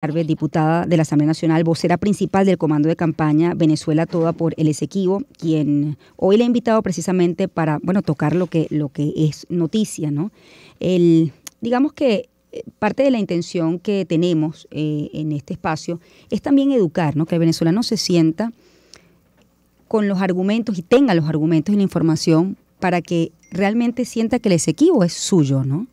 Arbe, diputada de la Asamblea Nacional, vocera principal del comando de campaña Venezuela Toda por el Esequibo, quien hoy le ha invitado precisamente para, bueno, tocar lo que es noticia, ¿no? Digamos que parte de la intención que tenemos en este espacio es también educar, ¿no? Que el venezolano se sienta con los argumentos y tenga los argumentos y la información para que realmente sienta que el Esequibo es suyo, ¿no?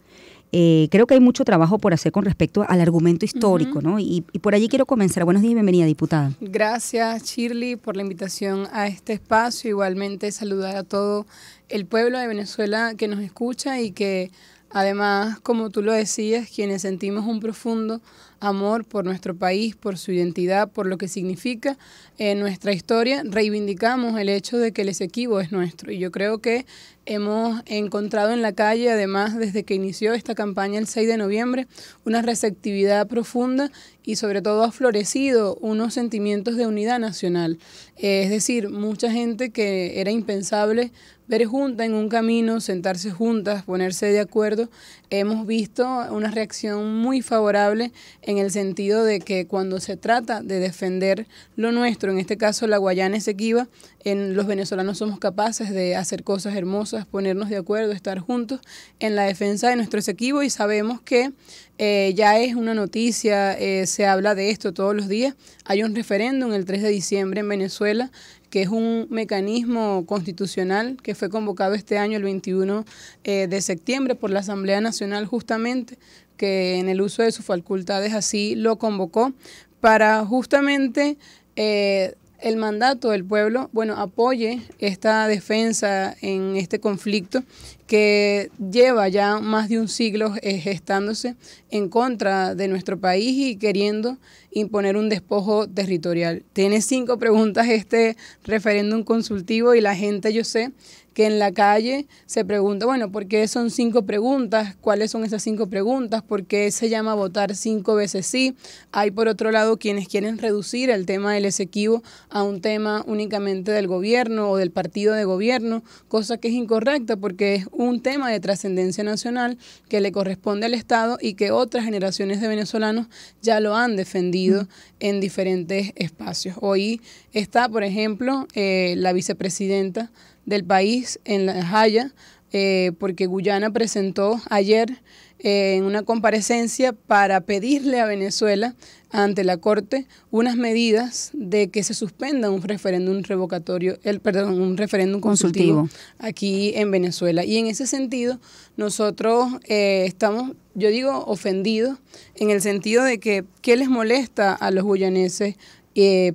Creo que hay mucho trabajo por hacer con respecto al argumento histórico, ¿no? Y por allí quiero comenzar. Buenos días y bienvenida, diputada. Gracias, Shirley, por la invitación a este espacio. Igualmente saludar a todo el pueblo de Venezuela que nos escucha y que además, como tú lo decías, quienes sentimos un profundo amor por nuestro país, por su identidad, por lo que significa nuestra historia, reivindicamos el hecho de que el Esequibo es nuestro. Y yo creo que hemos encontrado en la calle, además, desde que inició esta campaña el 6 de noviembre, una receptividad profunda y sobre todo ha florecido unos sentimientos de unidad nacional. Es decir, mucha gente que era impensable ver junta en un camino, sentarse juntas, ponerse de acuerdo. Hemos visto una reacción muy favorable en el sentido de que cuando se trata de defender lo nuestro, en este caso la Guayana Esequiba, los venezolanos somos capaces de hacer cosas hermosas, ponernos de acuerdo, estar juntos en la defensa de nuestro Esequibo y sabemos que ya es una noticia, se habla de esto todos los días. Hay un referéndum el 3 de diciembre en Venezuela, que es un mecanismo constitucional que fue convocado este año, el 21 de septiembre, por la Asamblea Nacional justamente, que en el uso de sus facultades así lo convocó, para justamente el mandato del pueblo, bueno, apoye esta defensa en este conflicto que lleva ya más de un siglo gestándose en contra de nuestro país y queriendo imponer un despojo territorial. Tiene 5 preguntas este referéndum consultivo y la gente, yo sé, que en la calle se pregunta, bueno, ¿por qué son 5 preguntas? ¿Cuáles son esas 5 preguntas? ¿Por qué se llama votar 5 veces sí? Hay por otro lado quienes quieren reducir el tema del Esequibo a un tema únicamente del gobierno o del partido de gobierno, cosa que es incorrecta porque es un tema de trascendencia nacional que le corresponde al Estado y que otras generaciones de venezolanos ya lo han defendido en diferentes espacios. Hoy está, por ejemplo, la vicepresidenta del país en La Haya, porque Guyana presentó ayer en una comparecencia para pedirle a Venezuela ante la Corte unas medidas de que se suspenda un referéndum revocatorio, un referéndum consultivo aquí en Venezuela. Y en ese sentido, nosotros estamos, yo digo, ofendidos en el sentido de que ¿qué les molesta a los guyaneses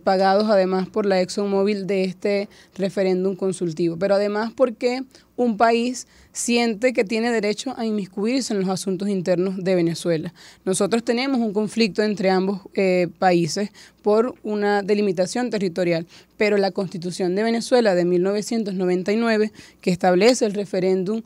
pagados además por la ExxonMobil de este referéndum consultivo? Pero además porque un país siente que tiene derecho a inmiscuirse en los asuntos internos de Venezuela. Nosotros tenemos un conflicto entre ambos países por una delimitación territorial, pero la Constitución de Venezuela de 1999, que establece el referéndum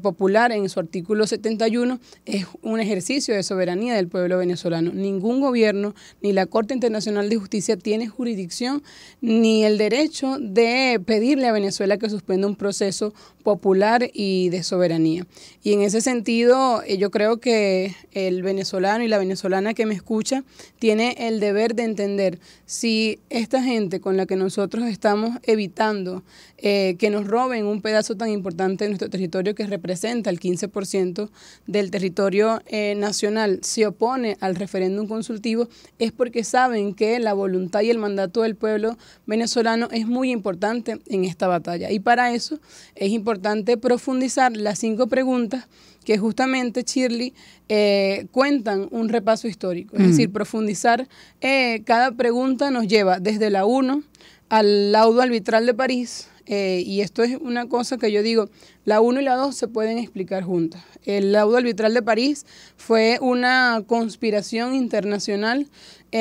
popular en su artículo 71, es un ejercicio de soberanía del pueblo venezolano. Ningún gobierno ni la Corte Internacional de Justicia tiene jurisdicción ni el derecho de pedirle a Venezuela que suspenda un proceso popular y de soberanía. Y en ese sentido, yo creo que el venezolano y la venezolana que me escucha tiene el deber de entender si esta gente con la que nosotros estamos evitando que nos roben un pedazo tan importante de nuestro territorio que representa el 15% del territorio nacional se opone al referéndum consultivo, es porque saben que la voluntad y el mandato del pueblo venezolano es muy importante en esta batalla. Y para eso es importante profundizar las 5 preguntas que justamente, Shirley, cuentan un repaso histórico. Es decir, profundizar, cada pregunta nos lleva desde la 1 al laudo arbitral de París, y esto es una cosa que yo digo, la 1 y la 2 se pueden explicar juntas. El laudo arbitral de París fue una conspiración internacional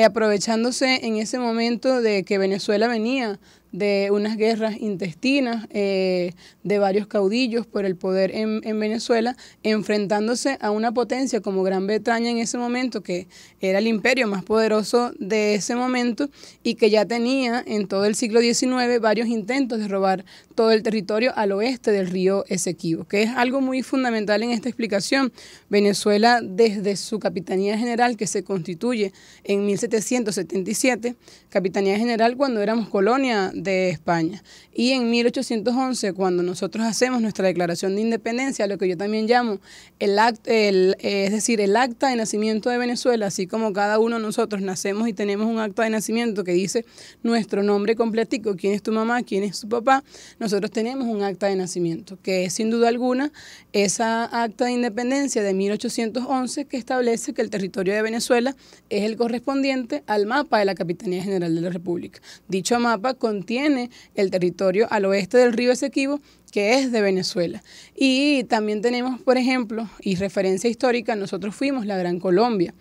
aprovechándose en ese momento de que Venezuela venía de unas guerras intestinas, de varios caudillos por el poder en Venezuela, enfrentándose a una potencia como Gran Bretaña en ese momento, que era el imperio más poderoso de ese momento y que ya tenía en todo el siglo XIX varios intentos de robar todo el territorio al oeste del río Esequibo, que es algo muy fundamental en esta explicación. Venezuela, desde su Capitanía General, que se constituye en 1777, Capitanía General cuando éramos colonia de España, y en 1811, cuando nosotros hacemos nuestra declaración de independencia, lo que yo también llamo el acta de nacimiento de Venezuela, así como cada uno de nosotros nacemos y tenemos un acta de nacimiento que dice nuestro nombre completico, quién es tu mamá, quién es tu papá, nosotros tenemos un acta de nacimiento, que es sin duda alguna esa acta de independencia de 1811 que establece que el territorio de Venezuela es el correspondiente al mapa de la Capitanía General de la República. Dicho mapa contiene el territorio al oeste del río Esequibo, que es de Venezuela. Y también tenemos, por ejemplo, y referencia histórica, nosotros fuimos la Gran Colombia.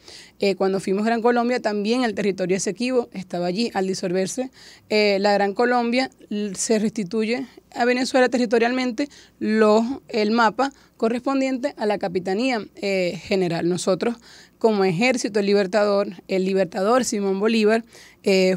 Cuando fuimos Gran Colombia, también el territorio Esequibo estaba allí. Al disolverse la Gran Colombia, se restituye a Venezuela territorialmente el mapa correspondiente a la Capitanía General. Nosotros, como ejército libertador, el libertador Simón Bolívar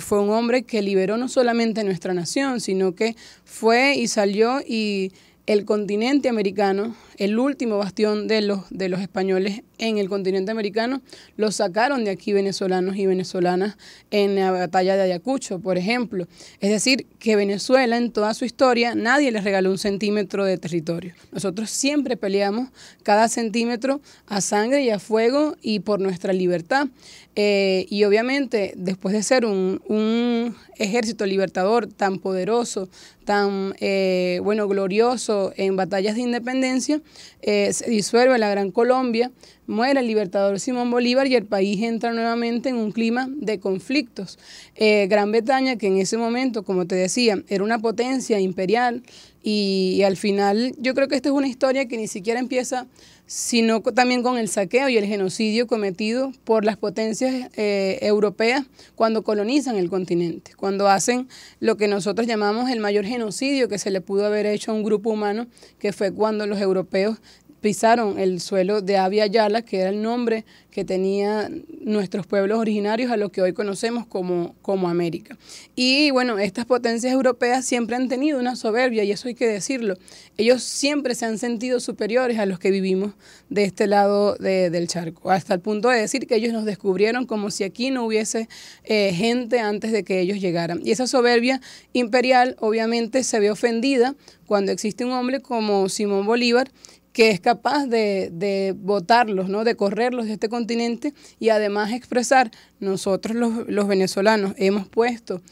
fue un hombre que liberó no solamente a nuestra nación, sino que fue y salió y el continente americano, el último bastión de los españoles en el continente americano, lo sacaron de aquí venezolanos y venezolanas en la batalla de Ayacucho, por ejemplo. Es decir, que Venezuela en toda su historia nadie les regaló un centímetro de territorio. Nosotros siempre peleamos cada centímetro a sangre y a fuego y por nuestra libertad. Y obviamente, después de ser un ejército libertador tan poderoso, tan glorioso en batallas de independencia, se disuelve la Gran Colombia, muere el libertador Simón Bolívar y el país entra nuevamente en un clima de conflictos. Gran Bretaña, que en ese momento, como te decía, era una potencia imperial y al final yo creo que esta es una historia que ni siquiera empieza, sino también con el saqueo y el genocidio cometido por las potencias europeas cuando colonizan el continente, cuando hacen lo que nosotros llamamos el mayor genocidio que se le pudo haber hecho a un grupo humano, que fue cuando los europeos pisaron el suelo de Abya Yala, que era el nombre que tenían nuestros pueblos originarios a lo que hoy conocemos como América. Y bueno, estas potencias europeas siempre han tenido una soberbia, y eso hay que decirlo. Ellos siempre se han sentido superiores a los que vivimos de este lado del charco, hasta el punto de decir que ellos nos descubrieron como si aquí no hubiese gente antes de que ellos llegaran. Y esa soberbia imperial obviamente se ve ofendida cuando existe un hombre como Simón Bolívar, que es capaz de botarlos, ¿no?, de correrlos de este continente y además expresar, nosotros los venezolanos hemos puesto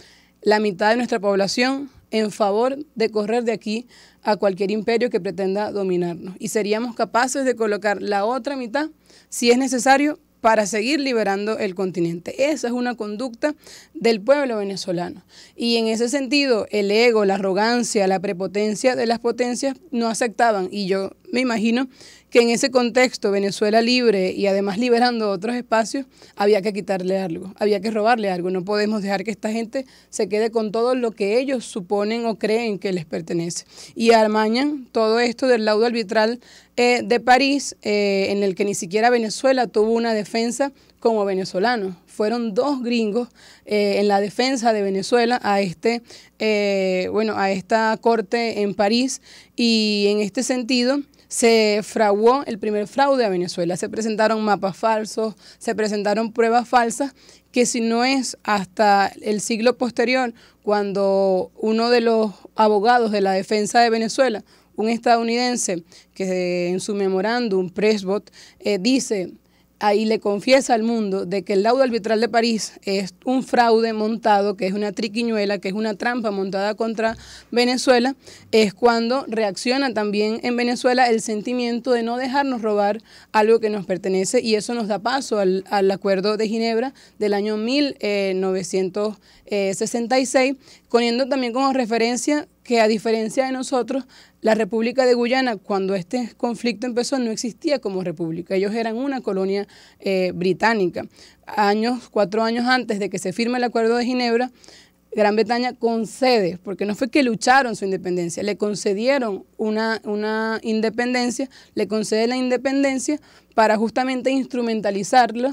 la mitad de nuestra población en favor de correr de aquí a cualquier imperio que pretenda dominarnos. Y seríamos capaces de colocar la otra mitad, si es necesario, para seguir liberando el continente. Esa es una conducta del pueblo venezolano. Y en ese sentido, el ego, la arrogancia, la prepotencia de las potencias no aceptaban. Y yo me imagino que en ese contexto, Venezuela libre y además liberando otros espacios, había que quitarle algo, había que robarle algo. No podemos dejar que esta gente se quede con todo lo que ellos suponen o creen que les pertenece. Y amañan todo esto del laudo arbitral de París, en el que ni siquiera Venezuela tuvo una defensa como venezolano. Fueron dos gringos en la defensa de Venezuela a esta corte en París, y en este sentido se fraguó el primer fraude a Venezuela. Se presentaron mapas falsos, se presentaron pruebas falsas, que si no es hasta el siglo posterior, cuando uno de los abogados de la defensa de Venezuela, un estadounidense, que en su memorándum, Presbot, dice, ahí le confiesa al mundo de que el laudo arbitral de París es un fraude montado, que es una triquiñuela, que es una trampa montada contra Venezuela, es cuando reacciona también en Venezuela el sentimiento de no dejarnos robar algo que nos pertenece, y eso nos da paso al Acuerdo de Ginebra del año 1966, poniendo también como referencia que, a diferencia de nosotros, la República de Guyana, cuando este conflicto empezó, no existía como república. Ellos eran una colonia británica. 4 años antes de que se firme el Acuerdo de Ginebra, Gran Bretaña concede, porque no fue que lucharon su independencia, le concedieron una independencia, le concede la independencia para justamente instrumentalizarlo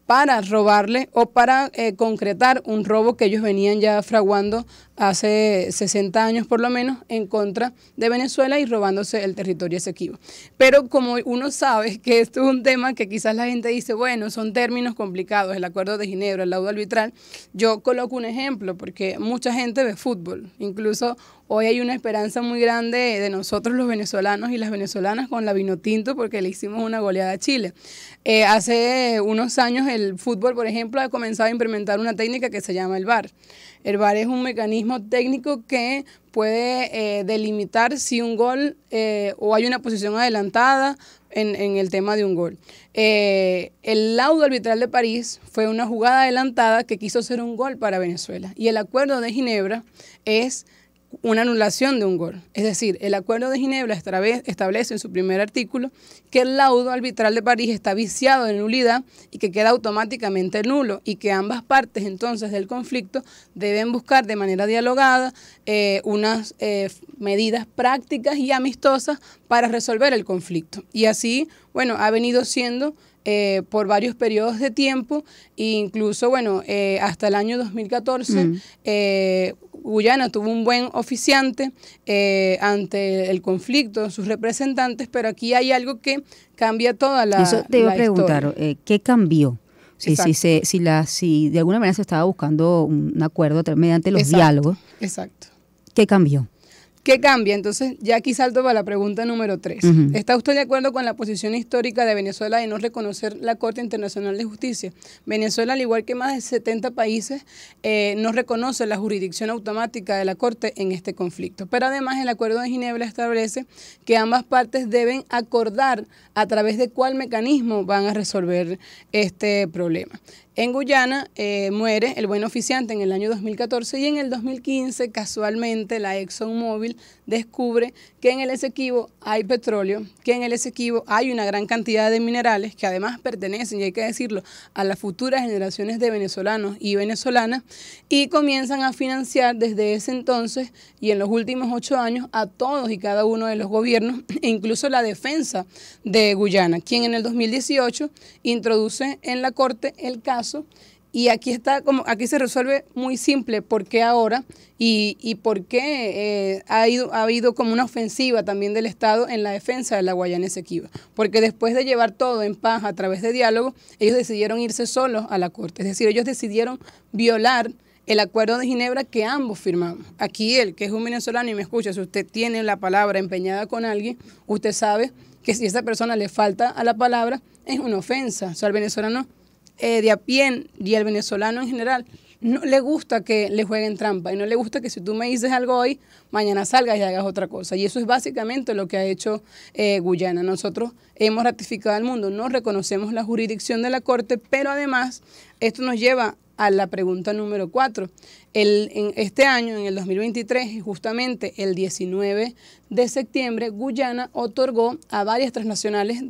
para robarle o para concretar un robo que ellos venían ya fraguando hace 60 años por lo menos en contra de Venezuela y robándose el territorio Esequibo. Pero como uno sabe que esto es un tema que quizás la gente dice, bueno, son términos complicados, el Acuerdo de Ginebra, el laudo arbitral, yo coloco un ejemplo porque mucha gente ve fútbol, incluso hoy hay una esperanza muy grande de nosotros los venezolanos y las venezolanas con la Vinotinto porque le hicimos una goleada a Chile. Hace unos años el fútbol, por ejemplo, ha comenzado a implementar una técnica que se llama el VAR. El VAR es un mecanismo técnico que puede delimitar si un gol o hay una posición adelantada en el tema de un gol. El laudo arbitral de París fue una jugada adelantada que quiso ser un gol para Venezuela. Y el Acuerdo de Ginebra es una anulación de un gol. Es decir, el Acuerdo de Ginebra establece en su primer artículo que el laudo arbitral de París está viciado de nulidad y que queda automáticamente nulo y que ambas partes entonces del conflicto deben buscar de manera dialogada unas medidas prácticas y amistosas para resolver el conflicto. Y así, bueno, ha venido siendo por varios periodos de tiempo e incluso, bueno, hasta el año 2014 Guyana tuvo un buen oficiante ante el conflicto, sus representantes, pero aquí hay algo que cambia toda la historia. Eso te iba a preguntar, ¿qué cambió? Si de alguna manera se estaba buscando un acuerdo mediante los diálogos, ¿qué cambió? ¿Qué cambia? Entonces, ya aquí salto para la pregunta número 3. ¿Está usted de acuerdo con la posición histórica de Venezuela de no reconocer la Corte Internacional de Justicia? Venezuela, al igual que más de 70 países, no reconoce la jurisdicción automática de la Corte en este conflicto. Pero además, el Acuerdo de Ginebra establece que ambas partes deben acordar a través de cuál mecanismo van a resolver este problema. En Guyana muere el buen oficiante en el año 2014 y en el 2015, casualmente, la ExxonMobil descubre que en el Esequibo hay petróleo, que en el Esequibo hay una gran cantidad de minerales que además pertenecen, y hay que decirlo, a las futuras generaciones de venezolanos y venezolanas, y comienzan a financiar desde ese entonces y en los últimos 8 años a todos y cada uno de los gobiernos, e incluso la defensa de Guyana, quien en el 2018 introduce en la Corte el caso. Y aquí se resuelve muy simple por qué ahora y por qué ha habido como una ofensiva también del Estado en la defensa de la Guayana Esequiba. Porque después de llevar todo en paz a través de diálogo, ellos decidieron irse solos a la Corte. Es decir, ellos decidieron violar el Acuerdo de Ginebra que ambos firmamos. Aquí el que es un venezolano y me escucha, si usted tiene la palabra empeñada con alguien, usted sabe que si esa persona le falta a la palabra, es una ofensa. O sea, al venezolano de a pie y al venezolano en general no le gusta que le jueguen trampa y no le gusta que si tú me dices algo hoy, mañana salgas y hagas otra cosa. Y eso es básicamente lo que ha hecho Guyana. Nosotros hemos ratificado al mundo, no reconocemos la jurisdicción de la Corte, pero además esto nos lleva a la pregunta número 4. En este año, en el 2023, justamente el 19 de septiembre, Guyana otorgó a varias transnacionales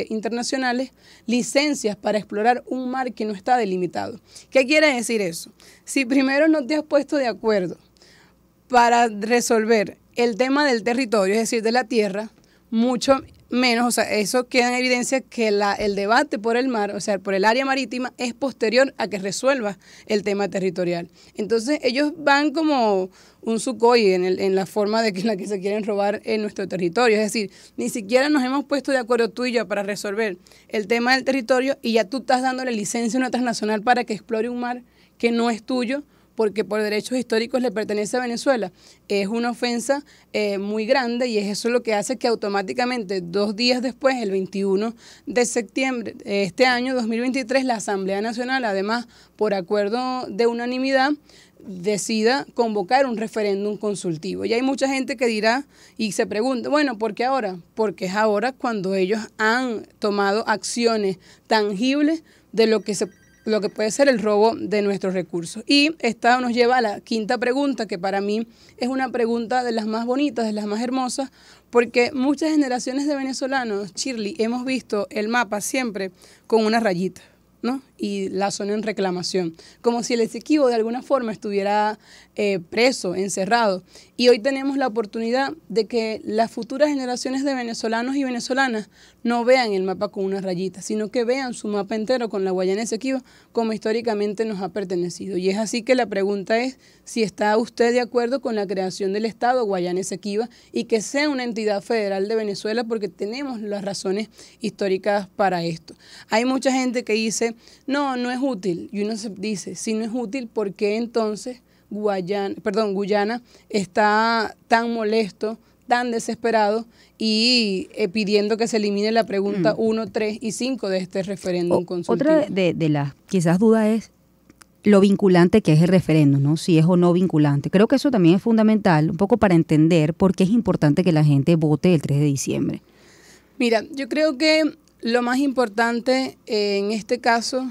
internacionales licencias para explorar un mar que no está delimitado. ¿Qué quiere decir eso? Si primero no te has puesto de acuerdo para resolver el tema del territorio, es decir, de la tierra, mucho menos, o sea, eso queda en evidencia que el debate por el mar, o sea, por el área marítima, es posterior a que resuelva el tema territorial. Entonces, ellos van como un Sukhoi en la forma en la que se quieren robar en nuestro territorio. Es decir, ni siquiera nos hemos puesto de acuerdo tú y yo para resolver el tema del territorio y ya tú estás dándole licencia a una transnacional para que explore un mar que no es tuyo, porque por derechos históricos le pertenece a Venezuela. Es una ofensa muy grande y es eso lo que hace que automáticamente 2 días después, el 21 de septiembre de este año 2023, la Asamblea Nacional, además por acuerdo de unanimidad, decida convocar un referéndum consultivo. Y hay mucha gente que dirá y se pregunta, bueno, ¿por qué ahora? Porque es ahora cuando ellos han tomado acciones tangibles de lo que puede ser el robo de nuestros recursos. Y esta nos lleva a la quinta pregunta, que para mí es una pregunta de las más bonitas, de las más hermosas, porque muchas generaciones de venezolanos, Shirley, hemos visto el mapa siempre con una rayita, ¿no? y la zona en reclamación, como si el Esequibo de alguna forma estuviera preso, encerrado. Y hoy tenemos la oportunidad de que las futuras generaciones de venezolanos y venezolanas no vean el mapa con una rayita, sino que vean su mapa entero con la Guayana Esequiba como históricamente nos ha pertenecido. Y es así que la pregunta es si está usted de acuerdo con la creación del Estado Guayana Esequiba y que sea una entidad federal de Venezuela, porque tenemos las razones históricas para esto. Hay mucha gente que dice, no, no es útil. Y uno se dice, si no es útil, ¿por qué entonces Guyana está tan molesto, tan desesperado y pidiendo que se elimine la pregunta 1, 3 y 5 de este referéndum consultivo? Otra de las quizás dudas es lo vinculante que es el referéndum, ¿no? Si es o no vinculante. Creo que eso también es fundamental, un poco para entender por qué es importante que la gente vote el 3 de diciembre. Mira, yo creo que lo más importante en este caso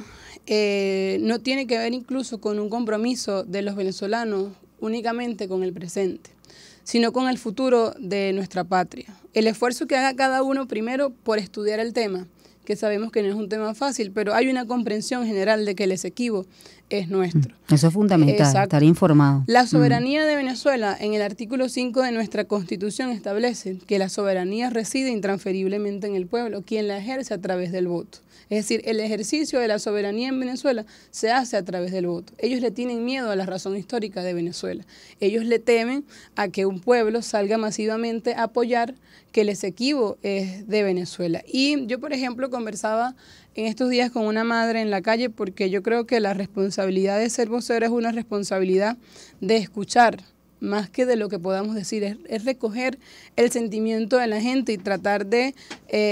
no tiene que ver incluso con un compromiso de los venezolanos únicamente con el presente, sino con el futuro de nuestra patria. El esfuerzo que haga cada uno primero por estudiar el tema, que sabemos que no es un tema fácil, pero hay una comprensión general de que el Esequibo es nuestro. Eso es fundamental, estar informado. La soberanía de Venezuela, en el artículo 5 de nuestra Constitución, establece que la soberanía reside intransferiblemente en el pueblo, quien la ejerce a través del voto. Es decir, el ejercicio de la soberanía en Venezuela se hace a través del voto. Ellos le tienen miedo a la razón histórica de Venezuela. Ellos le temen a que un pueblo salga masivamente a apoyar que el Esequibo es de Venezuela. Y yo, por ejemplo, conversaba en estos días con una madre en la calle, porque yo creo que la responsabilidad de ser vocera es una responsabilidad de escuchar, más que de lo que podamos decir, es recoger el sentimiento de la gente y tratar de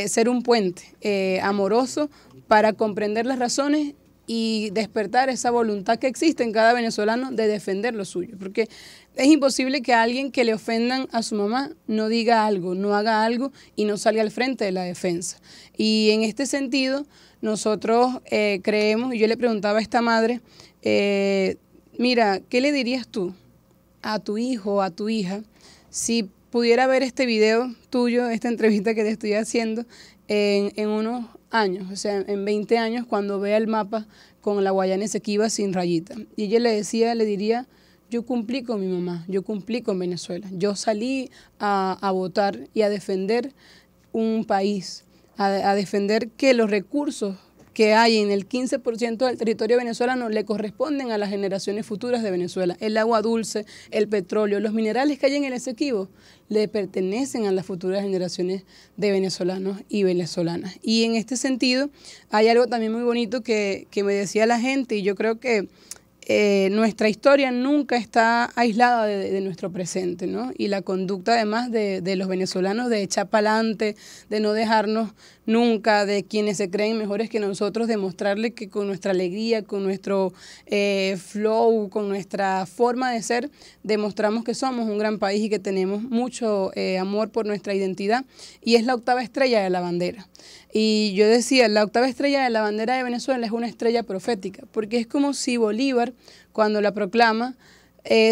ser un puente amoroso para comprender las razones y despertar esa voluntad que existe en cada venezolano de defender lo suyo, porque es imposible que a alguien que le ofendan a su mamá no diga algo, no haga algo y no salga al frente de la defensa. Y en este sentido, nosotros creemos, y yo le preguntaba a esta madre, mira, ¿qué le dirías tú a tu hijo o a tu hija si pudiera ver este video tuyo, esta entrevista que te estoy haciendo en unos años, o sea, en 20 años, cuando vea el mapa con la Guayana Esequiba sin rayita? Y ella le diría, yo cumplí con mi mamá, yo cumplí con Venezuela, yo salí a votar y a defender un país, a defender que los recursos que hay en el 15% del territorio venezolano le corresponden a las generaciones futuras de Venezuela. El agua dulce, el petróleo, los minerales que hay en el Esequibo le pertenecen a las futuras generaciones de venezolanos y venezolanas. Y en este sentido hay algo también muy bonito que me decía la gente, y yo creo que nuestra historia nunca está aislada de nuestro presente, ¿no? Y la conducta además de los venezolanos de echar para adelante, de no dejarnos nunca, de quienes se creen mejores que nosotros, demostrarle que con nuestra alegría, con nuestro flow, con nuestra forma de ser, demostramos que somos un gran país y que tenemos mucho amor por nuestra identidad, y es la octava estrella de la bandera. Y yo decía, la octava estrella de la bandera de Venezuela es una estrella profética, porque es como si Bolívar, cuando la proclama,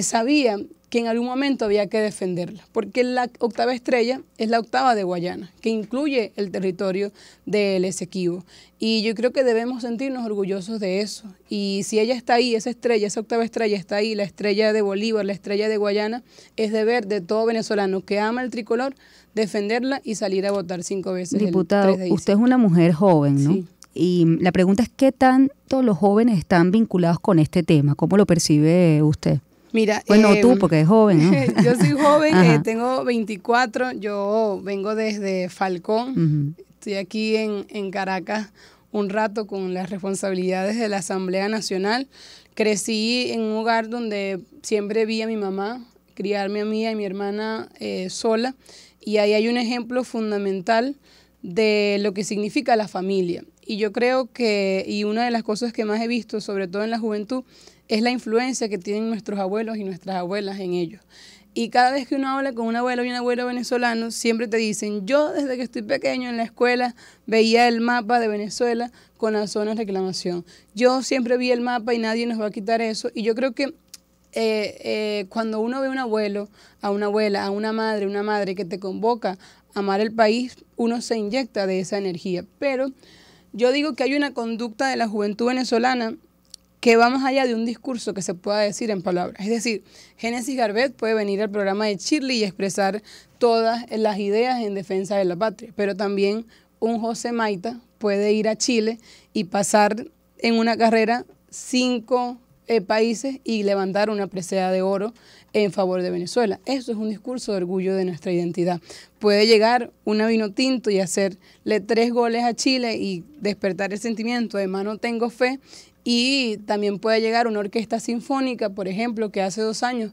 sabía que en algún momento había que defenderla, porque la octava estrella es la octava de Guayana, que incluye el territorio del Esequibo. Y yo creo que debemos sentirnos orgullosos de eso. Y si ella está ahí, esa estrella, esa octava estrella está ahí, la estrella de Bolívar, la estrella de Guayana, es deber de todo venezolano que ama el tricolor defenderla y salir a votar 5 veces. Diputada, el 3 de diciembre. Usted es una mujer joven, ¿no? Sí. Y la pregunta es, ¿qué tanto los jóvenes están vinculados con este tema? ¿Cómo lo percibe usted? Mira, bueno, tú, porque es joven, ¿no? Yo soy joven, tengo 24, yo vengo desde Falcón, estoy aquí en Caracas un rato con las responsabilidades de la Asamblea Nacional. Crecí en un hogar donde siempre vi a mi mamá criarme a mí y a mi hermana sola, y ahí hay un ejemplo fundamental de lo que significa la familia. Y yo creo que, y una de las cosas que más he visto, sobre todo en la juventud, es la influencia que tienen nuestros abuelos y nuestras abuelas en ellos. Y cada vez que uno habla con un abuelo y un abuelo venezolano, siempre te dicen, yo desde que estoy pequeño en la escuela veía el mapa de Venezuela con la zona de reclamación. Yo siempre vi el mapa y nadie nos va a quitar eso. Y yo creo que cuando uno ve a un abuelo, a una abuela, a una madre que te convoca a amar el país, uno se inyecta de esa energía. Pero yo digo que hay una conducta de la juventud venezolana que va más allá de un discurso que se pueda decir en palabras. Es decir, Génesis Garbet puede venir al programa de Shirley y expresar todas las ideas en defensa de la patria, pero también un José Maita puede ir a Chile y pasar en una carrera 5 países y levantar una presea de oro en favor de Venezuela. Eso es un discurso de orgullo de nuestra identidad. Puede llegar una Vinotinto y hacerle 3 goles a Chile y despertar el sentimiento de mano tengo fe, y también puede llegar una orquesta sinfónica, por ejemplo, que hace 2 años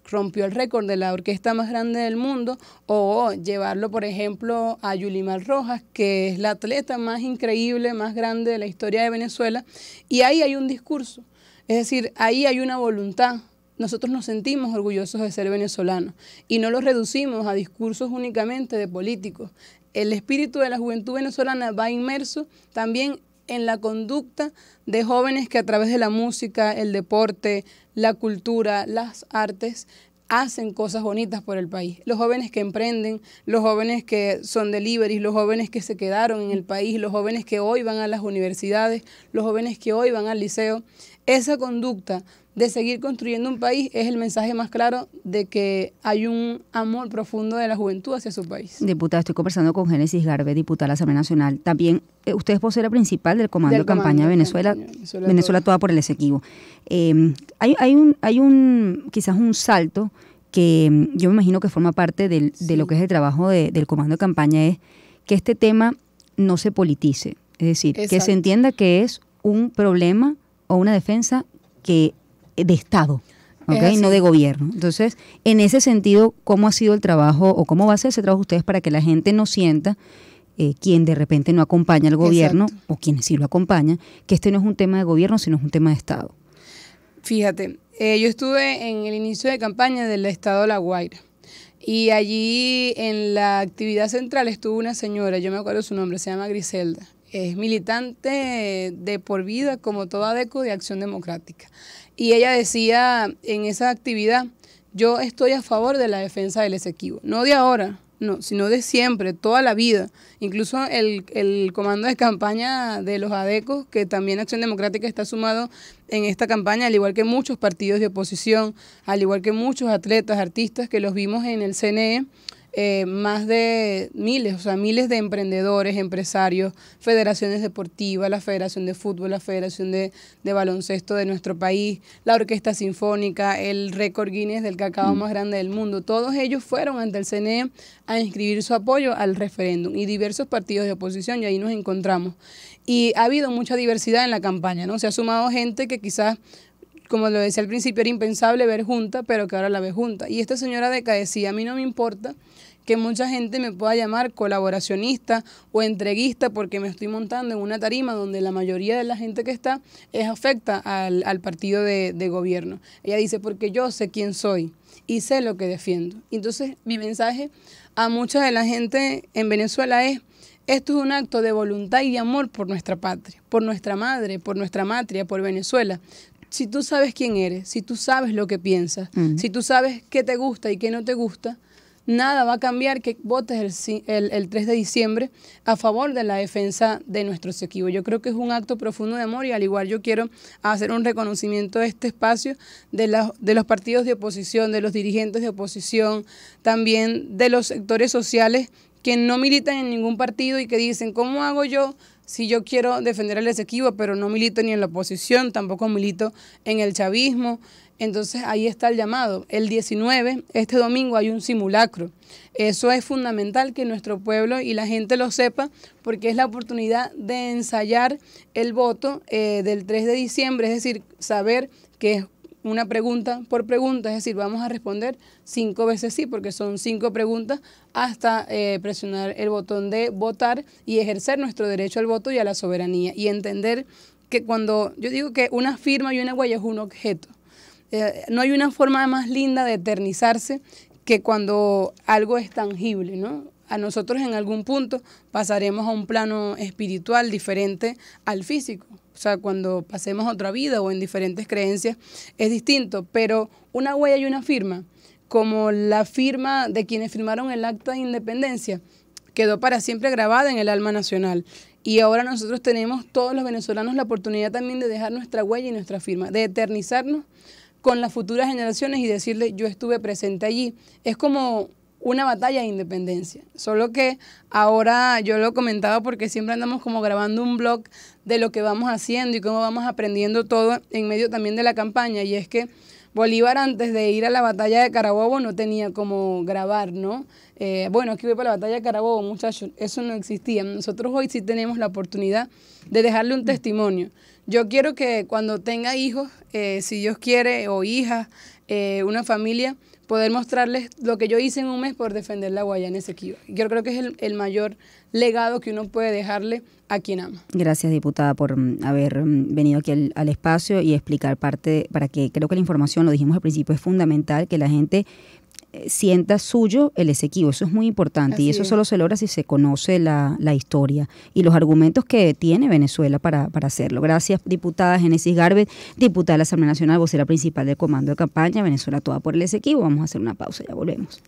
rompió el récord de la orquesta más grande del mundo, o llevarlo, por ejemplo, a Yulimar Rojas, que es la atleta más increíble, más grande de la historia de Venezuela, y ahí hay un discurso, es decir, ahí hay una voluntad. Nosotros nos sentimos orgullosos de ser venezolanos y no lo reducimos a discursos únicamente de políticos. El espíritu de la juventud venezolana va inmerso también en la conducta de jóvenes que a través de la música, el deporte, la cultura, las artes, hacen cosas bonitas por el país. Los jóvenes que emprenden, los jóvenes que son delivery, los jóvenes que se quedaron en el país, los jóvenes que hoy van a las universidades, los jóvenes que hoy van al liceo. Esa conducta de seguir construyendo un país es el mensaje más claro de que hay un amor profundo de la juventud hacia su país. Diputada, estoy conversando con Génesis Garbet, diputada de la Asamblea Nacional. También usted es vocera principal del Comando de Campaña Venezuela toda por el Esequibo. Hay quizás un salto que yo me imagino que forma parte de lo que es el trabajo del Comando de Campaña, es que este tema no se politice. Es decir, que se entienda que es un problema o una defensa de Estado, ¿okay? No de gobierno. Entonces, en ese sentido, ¿cómo ha sido el trabajo o cómo va a ser ese trabajo ustedes para que la gente no sienta, quien de repente no acompaña al gobierno, o quienes sí lo acompañan, que este no es un tema de gobierno, sino es un tema de Estado? Fíjate, yo estuve en el inicio de campaña del Estado de La Guaira, y allí en la actividad central estuvo una señora, yo me acuerdo su nombre, se llama Griselda. Es militante de por vida, como toda ADECO, de Acción Democrática. Y ella decía en esa actividad, yo estoy a favor de la defensa del Esequibo, no de ahora, no, sino de siempre, toda la vida. Incluso el comando de campaña de los ADECOS, que también Acción Democrática está sumado en esta campaña, al igual que muchos partidos de oposición, al igual que muchos atletas, artistas que los vimos en el CNE, más de miles de emprendedores, empresarios, federaciones deportivas, la Federación de Fútbol, la Federación de Baloncesto de nuestro país, la Orquesta Sinfónica, el récord Guinness del cacao más grande del mundo. Todos ellos fueron ante el CNE a inscribir su apoyo al referéndum, y diversos partidos de oposición, y ahí nos encontramos. Y ha habido mucha diversidad en la campaña, ¿no? Se ha sumado gente que quizás, como lo decía al principio, era impensable ver junta, pero que ahora la ve junta. Y esta señora Deca decía, a mí no me importa que mucha gente me pueda llamar colaboracionista o entreguista porque me estoy montando en una tarima donde la mayoría de la gente que está es afecta al partido de gobierno. Ella dice, porque yo sé quién soy y sé lo que defiendo. Entonces, mi mensaje a mucha de la gente en Venezuela es, esto es un acto de voluntad y de amor por nuestra patria, por nuestra madre, por nuestra matria, por Venezuela. Si tú sabes quién eres, si tú sabes lo que piensas, si tú sabes qué te gusta y qué no te gusta, nada va a cambiar que votes el 3 de diciembre a favor de la defensa de nuestro Esequibo. Yo creo que es un acto profundo de amor, y al igual yo quiero hacer un reconocimiento de este espacio de los partidos de oposición, de los dirigentes de oposición, también de los sectores sociales que no militan en ningún partido y que dicen, ¿cómo hago yo si yo quiero defender al Esequibo, pero no milito ni en la oposición, tampoco milito en el chavismo? Entonces ahí está el llamado. El 19, este domingo, hay un simulacro. Eso es fundamental que nuestro pueblo y la gente lo sepa, porque es la oportunidad de ensayar el voto del 3 de diciembre, es decir, saber que es una pregunta por pregunta, es decir, vamos a responder 5 veces sí, porque son 5 preguntas, hasta presionar el botón de votar y ejercer nuestro derecho al voto y a la soberanía. Y entender que cuando yo digo que una firma y una huella es un objeto, no hay una forma más linda de eternizarse que cuando algo es tangible, ¿no? A nosotros en algún punto pasaremos a un plano espiritual diferente al físico. O sea, cuando pasemos a otra vida o en diferentes creencias es distinto, pero una huella y una firma, como la firma de quienes firmaron el Acta de Independencia, quedó para siempre grabada en el alma nacional. Y ahora nosotros tenemos, todos los venezolanos, la oportunidad también de dejar nuestra huella y nuestra firma, de eternizarnos con las futuras generaciones y decirle, yo estuve presente allí. Es como una batalla de independencia, solo que ahora yo lo comentaba porque siempre andamos como grabando un blog de lo que vamos haciendo y cómo vamos aprendiendo todo en medio también de la campaña, y es que Bolívar, antes de ir a la batalla de Carabobo, no tenía como grabar, ¿no? Bueno, aquí voy para la batalla de Carabobo, muchachos, eso no existía. Nosotros hoy sí tenemos la oportunidad de dejarle un testimonio. Yo quiero que cuando tenga hijos, si Dios quiere, o hijas, una familia, poder mostrarles lo que yo hice en un mes por defender la Guayana Esequiba. Yo creo que es el mayor legado que uno puede dejarle a quien ama. Gracias, diputada, por haber venido aquí al espacio y explicar parte, para que creo que la información, lo dijimos al principio, es fundamental que la gente sienta suyo el Esequibo. Eso es muy importante. Así y eso es. Solo se logra si se conoce la historia y los argumentos que tiene Venezuela para hacerlo. Gracias, diputada Génesis Garbet, diputada de la Asamblea Nacional, vocera principal del Comando de Campaña Venezuela Toda por el Esequibo. Vamos a hacer una pausa, ya volvemos.